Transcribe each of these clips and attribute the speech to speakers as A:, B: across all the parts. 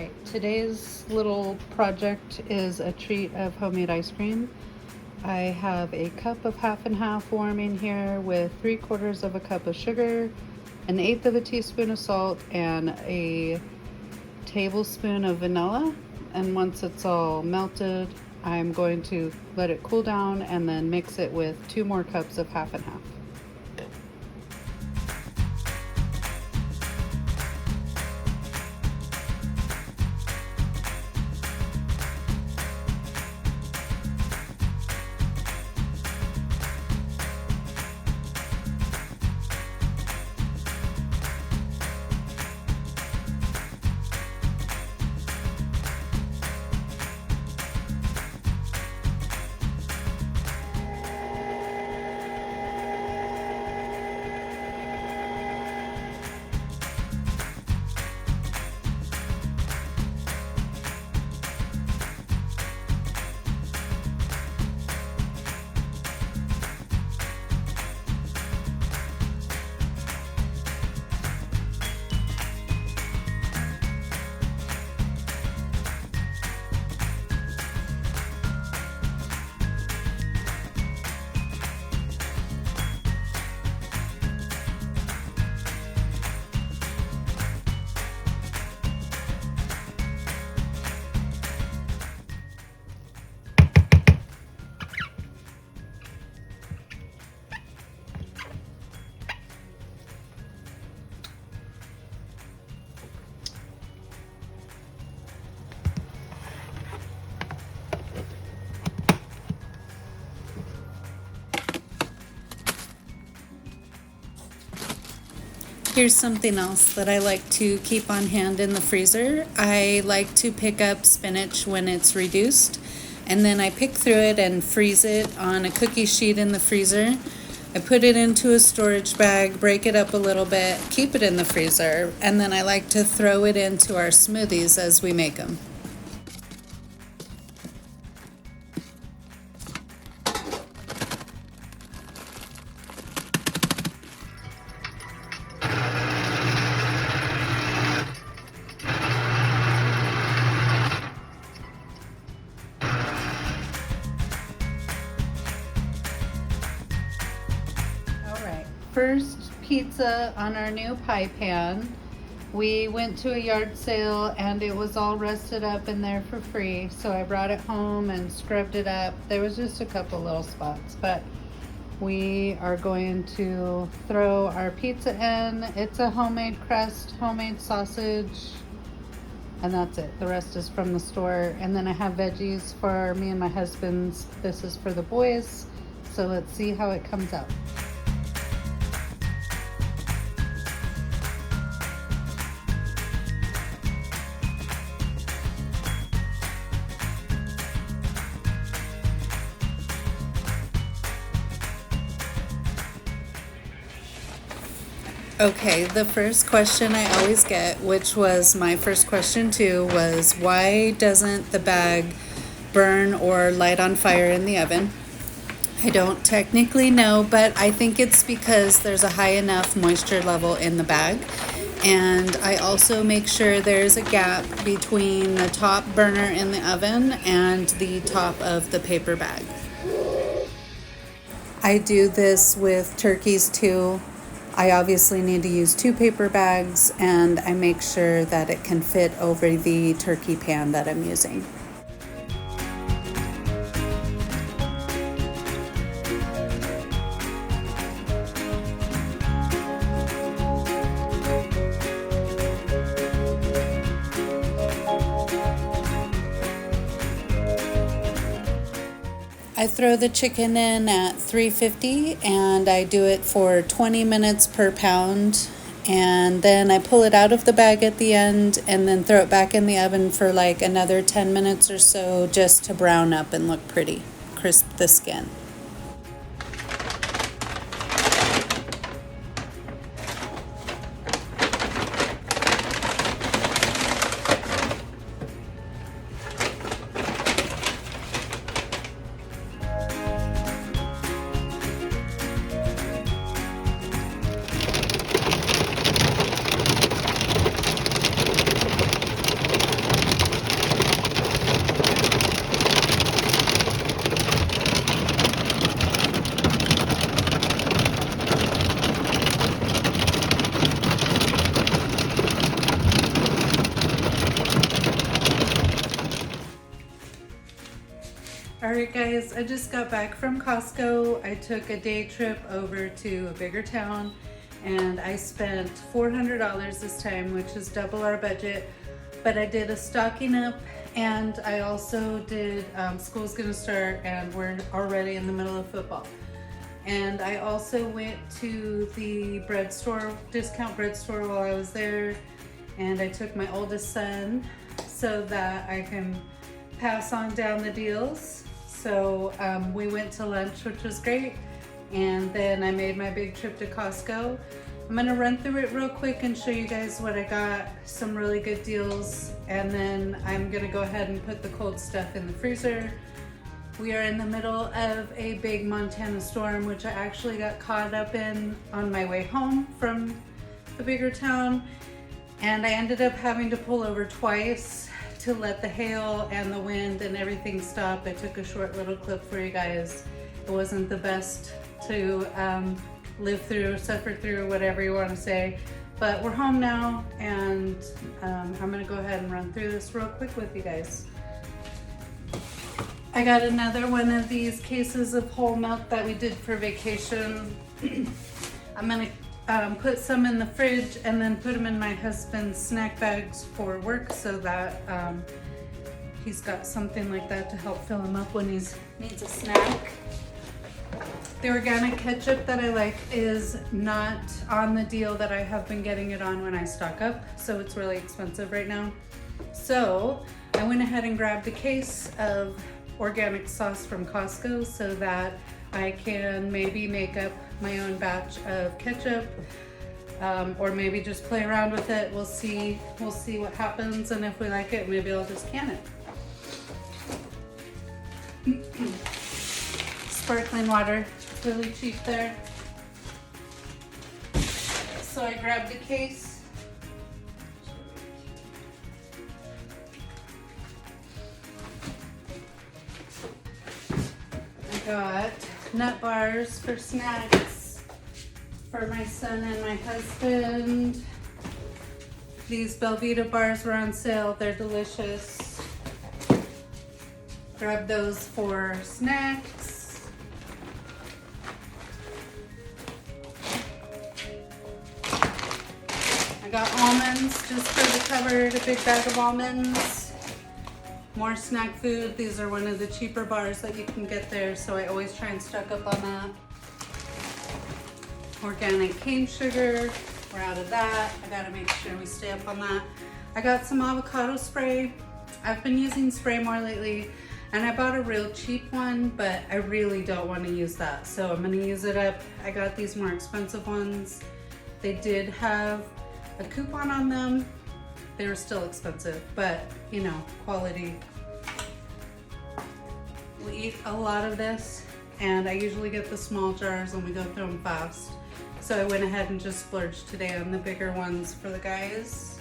A: Alright, today's little project is a treat of homemade ice cream. I have a cup of half and half warming here with 3/4 of a cup of sugar, 1/8 of a teaspoon of salt, and a tablespoon of vanilla. And once it's all melted, I'm going to let it cool down and then mix it with 2 more cups of half and half. Here's something else that I like to keep on hand in the freezer. I like to pick up spinach when it's reduced, and then I pick through it and freeze it on a cookie sheet in the freezer. I put it into a storage bag, break it up a little bit, keep it in the freezer, and then I like to throw it into our smoothies as we make them. First pizza on our new pie pan. We went to a yard sale and it was all rusted up in there for free, so I brought it home and scrubbed it up. There was just a couple little spots, but we are going to throw our pizza in. It's a homemade crust, homemade sausage, and that's it. The rest is from the store. And then I have veggies for me and my husband's. This is for the boys, so let's see how it comes out. Okay, the first question I always get, which was my first question too, was why doesn't the bag burn or light on fire in the oven? I don't technically know, but I think it's because there's a high enough moisture level in the bag. And I also make sure there's a gap between the top burner in the oven and the top of the paper bag. I do this with turkeys too. I obviously need to use 2 paper bags, and I make sure that it can fit over the turkey pan that I'm using. I throw the chicken in at 350 and I do it for 20 minutes per pound, and then I pull it out of the bag at the end and then throw it back in the oven for like another 10 minutes or so just to brown up and look pretty, crisp the skin. Alright guys, I just got back from Costco. I took a day trip over to a bigger town and I spent $400 this time, which is double our budget. But I did a stocking up and I also did, school's gonna start and we're already in the middle of football. And I also went to the bread store, discount bread store while I was there, and I took my oldest son so that I can pass on down the deals. So we went to lunch, which was great, and then I made my big trip to Costco. I'm gonna run through it real quick and show you guys what I got, some really good deals, and then I'm gonna go ahead and put the cold stuff in the freezer. We are in the middle of a big Montana storm, which I actually got caught up in on my way home from the bigger town. And I ended up having to pull over twice to let the hail and the wind and everything stop. I took a short little clip for you guys. It wasn't the best to live through, suffer through, whatever you want to say. But we're home now, and I'm gonna go ahead and run through this real quick with you guys. I got another one of these cases of whole milk that we did for vacation. I'm gonna put some in the fridge and then put them in my husband's snack bags for work so that he's got something like that to help fill him up when he needs a snack. The organic ketchup that I like is not on the deal that I have been getting it on when I stock up, so it's really expensive right now. So I went ahead and grabbed a case of organic sauce from Costco so that I can maybe make up my own batch of ketchup, or maybe just play around with it. We'll see what happens, and if we like it, maybe I'll just can it. Sparkling water, really cheap there. So I grabbed a case. Got nut bars for snacks for my son and my husband. These Belvita bars were on sale. They're delicious. Grab those for snacks. I got almonds just for the cupboard, a big bag of almonds. More snack food. These are one of the cheaper bars that you can get there, so I always try and stock up on that. Organic cane sugar, we're out of that. I gotta make sure we stay up on that. I got some avocado spray. I've been using spray more lately, and I bought a real cheap one, but I really don't want to use that, so I'm gonna use it up. I got these more expensive ones. They did have a coupon on them. They were still expensive, but you know, quality. We eat a lot of this, and I usually get the small jars and we go through them fast. So I went ahead and just splurged today on the bigger ones for the guys.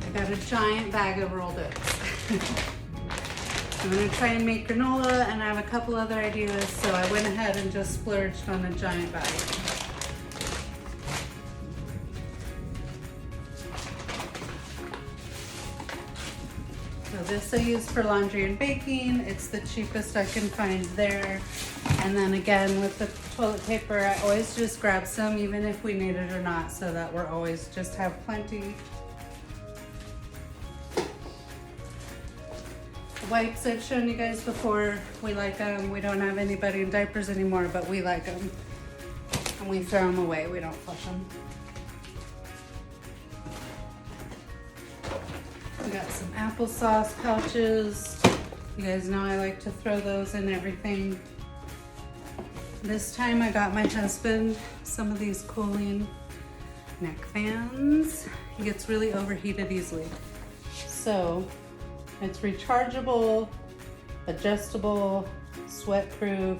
A: I got a giant bag of rolled oats. I'm gonna try and make granola, and I have a couple other ideas, so I went ahead and just splurged on a giant bag. So this I use for laundry and baking. It's the cheapest I can find there. And then again, with the toilet paper, I always just grab some, even if we need it or not, so that we're always just have plenty. Wipes I've shown you guys before. We like them. We don't have anybody in diapers anymore, but we like them. And we throw them away. We don't flush them. We got some applesauce pouches. You guys know I like to throw those in everything. This time I got my husband some of these cooling neck fans. He gets really overheated easily. So it's rechargeable, adjustable, sweat-proof.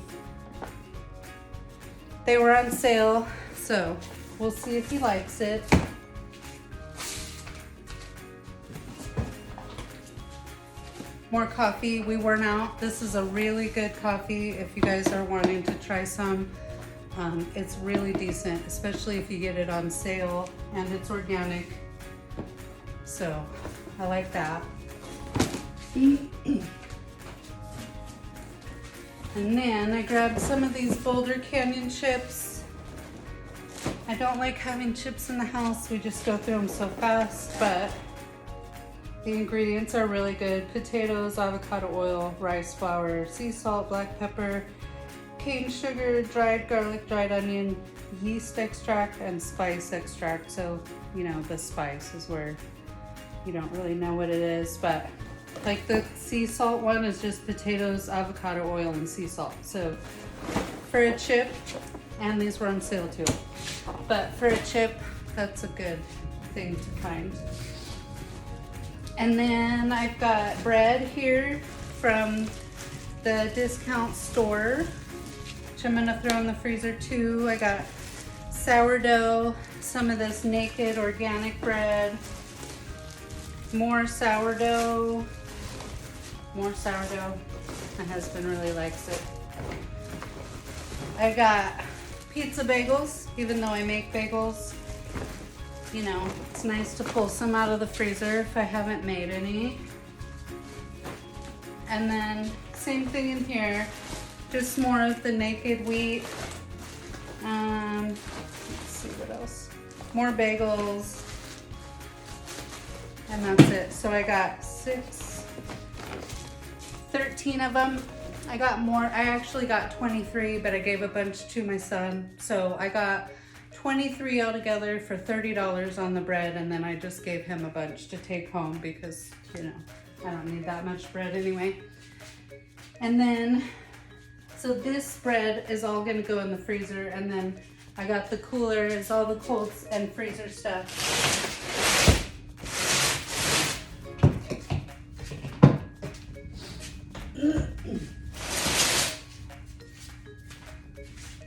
A: They were on sale, so we'll see if he likes it. More coffee. We weren't out. This is a really good coffee if you guys are wanting to try some. It's really decent, especially if you get it on sale and it's organic. So I like that. And then I grabbed some of these Boulder Canyon chips. I don't like having chips in the house. We just go through them so fast, but the ingredients are really good. Potatoes, avocado oil, rice flour, sea salt, black pepper, cane sugar, dried garlic, dried onion, yeast extract, and spice extract. So, you know, the spice is where you don't really know what it is, but like the sea salt one is just potatoes, avocado oil, and sea salt. So for a chip, and these were on sale too, but for a chip, that's a good thing to find. And then I've got bread here from the discount store, which I'm gonna throw in the freezer too. I got sourdough, some of this naked organic bread, more sourdough. My husband really likes it. I got pizza bagels, even though I make bagels. You know, it's nice to pull some out of the freezer if I haven't made any. And then same thing in here, just more of the naked wheat. Let's see what else. More bagels. And that's it. So I got 13 of them. I got more. I actually got 23, but I gave a bunch to my son. So I got 23 altogether for $30 on the bread, and then I just gave him a bunch to take home because, you know, I don't need that much bread anyway. And then, so this bread is all gonna go in the freezer, and then I got the cooler, it's all the cold and freezer stuff.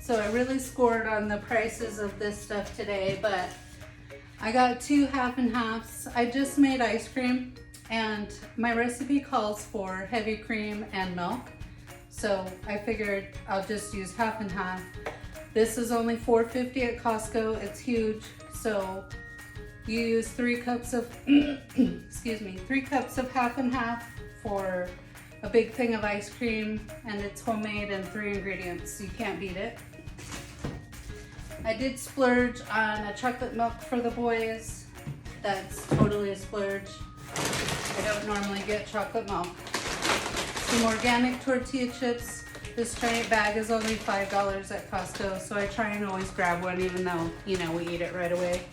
A: So I really scored on the prices of this stuff today, but I got 2 half and halves. I just made ice cream, and my recipe calls for heavy cream and milk. So I figured I'll just use half and half. This is only $4.50 at Costco. It's huge. So you use 3 cups of, excuse me, 3 cups of half and half for a big thing of ice cream, and it's homemade and 3 ingredients. You can't beat it. I did splurge on a chocolate milk for the boys. That's totally a splurge. I don't normally get chocolate milk. Some organic tortilla chips. This giant bag is only $5 at Costco, so I try and always grab one even though, you know, we eat it right away.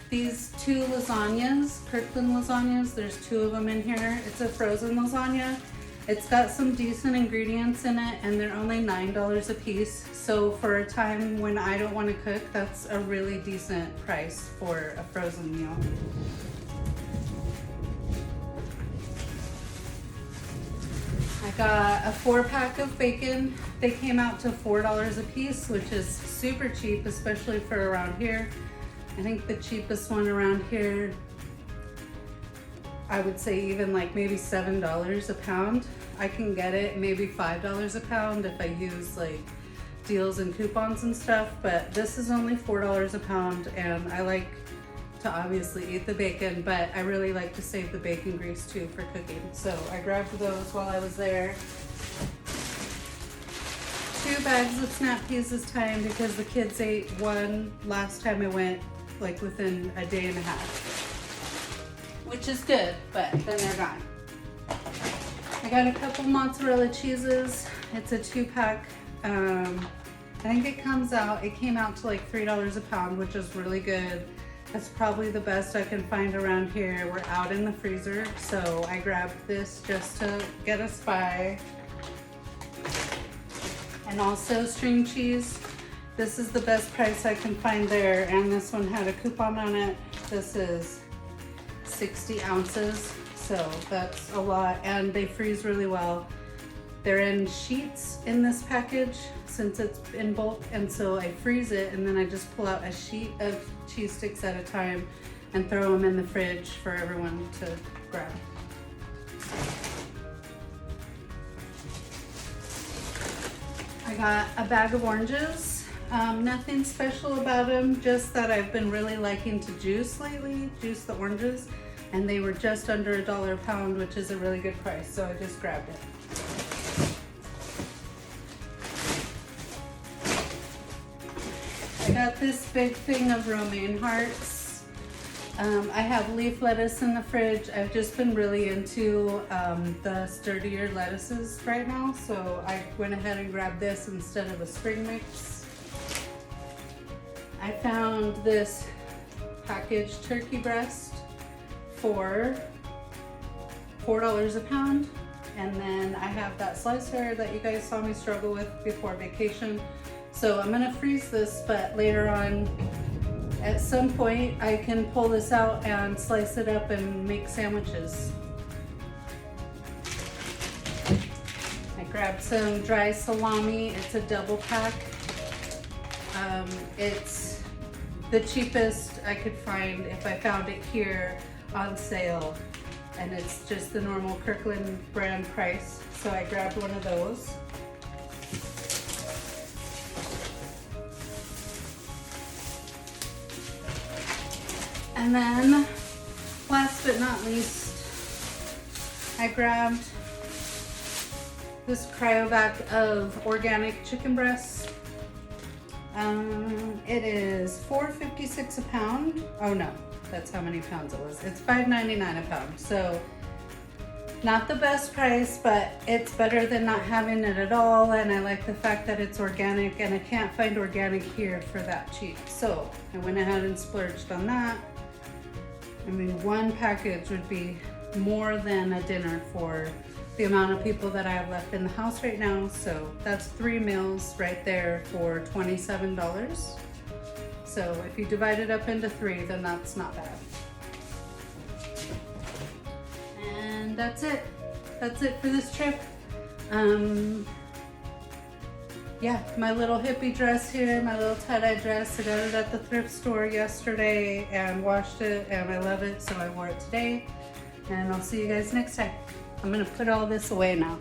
A: These 2 lasagnas, Kirkland lasagnas, there's 2 of them in here. It's a frozen lasagna. It's got some decent ingredients in it, and they're only $9 a piece. So for a time when I don't want to cook, that's a really decent price for a frozen meal. I got a 4-pack of bacon. They came out to $4 a piece, which is super cheap, especially for around here. I think the cheapest one around here, I would say even like maybe $7 a pound. I can get it maybe $5 a pound if I use like deals and coupons and stuff, but this is only $4 a pound, and I like to obviously eat the bacon, but I really like to save the bacon grease too for cooking. So I grabbed those while I was there. 2 bags of snap peas this time because the kids ate 1 last time I went, like within a day and a half, which is good, but then they're gone. I got a couple mozzarella cheeses. It's a 2-pack. I think it came out to like $3 a pound, which is really good. That's probably the best I can find around here. We're out in the freezer, so I grabbed this just to get us by. And also string cheese. This is the best price I can find there, and this one had a coupon on it. This is 60 ounces, so that's a lot, and they freeze really well. They're in sheets in this package since it's in bulk, and so I freeze it, and then I just pull out a sheet of cheese sticks at a time and throw them in the fridge for everyone to grab. I got a bag of oranges Nothing special about them, just that I've been really liking to juice lately, juice the oranges, and they were just under $1 a pound, which is a really good price, so I just grabbed it. I got this big thing of romaine hearts. I have leaf lettuce in the fridge. I've just been really into the sturdier lettuces right now, so I went ahead and grabbed this instead of a spring mix. I found this packaged turkey breast for $4 a pound, and then I have that slicer that you guys saw me struggle with before vacation. So I'm gonna freeze this, but later on, at some point, I can pull this out and slice it up and make sandwiches. I grabbed some dry salami. It's a double pack. It's the cheapest I could find if I found it here on sale. And it's just the normal Kirkland brand price. So I grabbed one of those. And then, last but not least, I grabbed this cryovac of organic chicken breasts. It is $4.56 a pound. Oh no, that's how many pounds it was. It's $5.99 a pound. So, not the best price, but it's better than not having it at all. And I like the fact that it's organic, and I can't find organic here for that cheap. So, I went ahead and splurged on that. I mean, one package would be more than a dinner for the amount of people that I have left in the house right now. So that's 3 meals right there for $27. So if you divide it up into 3, then that's not bad. And that's it. That's it for this trip. Yeah, my little hippie dress here, my little tie-dye dress. I got it at the thrift store yesterday and washed it, and I love it, so I wore it today. And I'll see you guys next time. I'm gonna put all this away now.